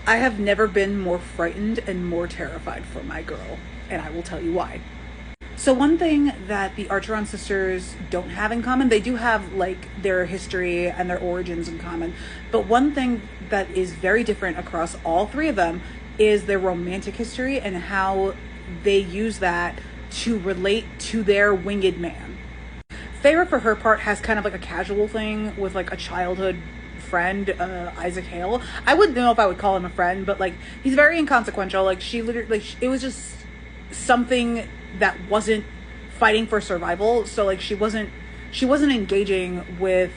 I have never been more frightened and more terrified for my girl, and I will tell you why. So one thing that the Archeron sisters don't have in common, they do have like their history and their origins in common, but one thing that is very different across all three of them is their romantic history and how they use that to relate to their winged man. Feyre, for her part, has kind of like a casual thing with like a childhood friend, Isaac Hale. I wouldn't know if I would call him a friend, but like he's very inconsequential. Like she literally, like it was just something that wasn't fighting for survival. So like she wasn't engaging with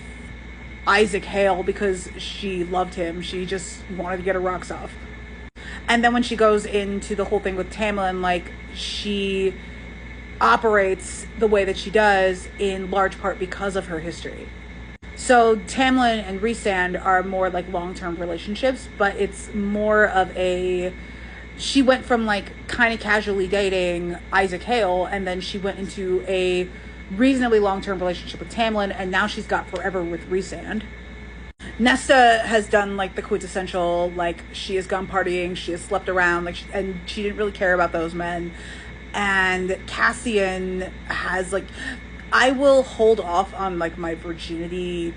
Isaac Hale because she loved him. She just wanted to get her rocks off. And then when she goes into the whole thing with Tamlin, like she operates the way that she does in large part because of her history. So Tamlin and Rhysand are more like long-term relationships, but it's more of a, she went from like kind of casually dating Isaac Hale, and then she went into a reasonably long-term relationship with Tamlin, and now she's got forever with Rhysand. Nesta has done like the quintessential, like she has gone partying, she has slept around, like and she didn't really care about those men. And Cassian has like, I will hold off on like my virginity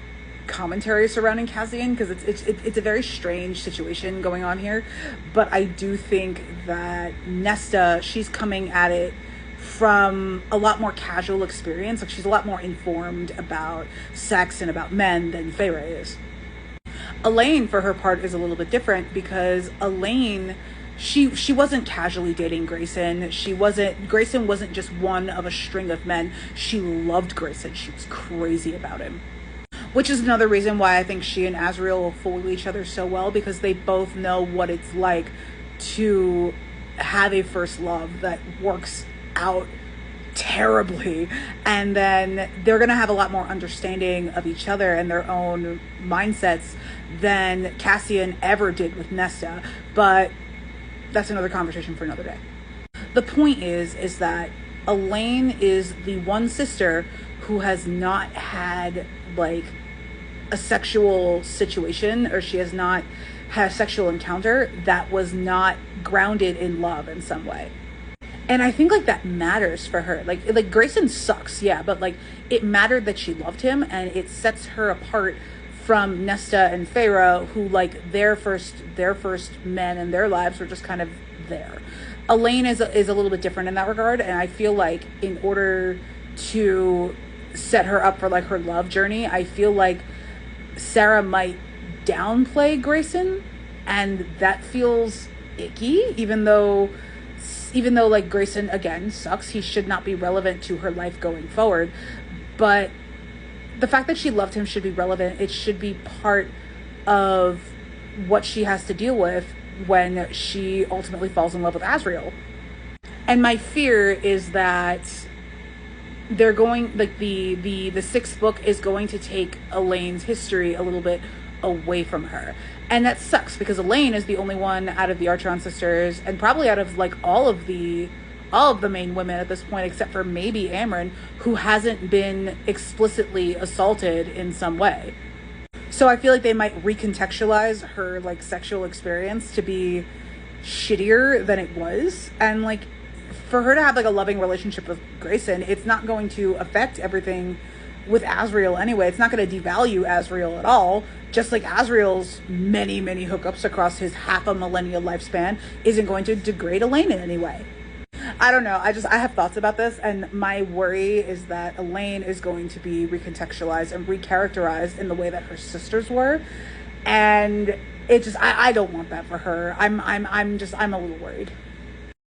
commentary surrounding Cassian because it's a very strange situation going on here, but I do think that Nesta, she's coming at it from a lot more casual experience. Like she's a lot more informed about sex and about men than Feyre is. Elain, for her part, is a little bit different because Elain, she wasn't casually dating Grayson. Grayson wasn't just one of a string of men. She loved Grayson. She was crazy about him. Which is another reason why I think she and Azriel will fool each other so well, because they both know what it's like to have a first love that works out terribly, and then they're gonna have a lot more understanding of each other and their own mindsets than Cassian ever did with Nesta. But that's another conversation for another day. The point is that Elain is the one sister who has not had like a sexual situation, or she has not had a sexual encounter that was not grounded in love in some way. And I think like that matters for her. Like Grayson sucks, yeah, but like it mattered that she loved him, and it sets her apart from Nesta and Feyre, who like their first men in their lives were just kind of there. Elain is a little bit different in that regard, and I feel like in order to set her up for like her love journey, I feel like Sarah might downplay Grayson, and that feels icky, even though like Grayson again sucks. He should not be relevant to her life going forward, but the fact that she loved him should be relevant. It should be part of what she has to deal with when she ultimately falls in love with Azriel. And my fear is that they're going, like the sixth book is going to take Elain's history a little bit away from her. And that sucks, because Elain is the only one out of the Archeron sisters, and probably out of like all of the main women at this point, except for maybe Amryn, who hasn't been explicitly assaulted in some way. So I feel like they might recontextualize her like sexual experience to be shittier than it was. And like for her to have like a loving relationship with Grayson, it's not going to affect everything with Azriel anyway. It's not going to devalue Azriel at all. Just like Azriel's many hookups across his half a millennial lifespan isn't going to degrade Elain in any way. I don't know. I have thoughts about this, and my worry is that Elain is going to be recontextualized and recharacterized in the way that her sisters were, and it just I don't want that for her. I'm a little worried.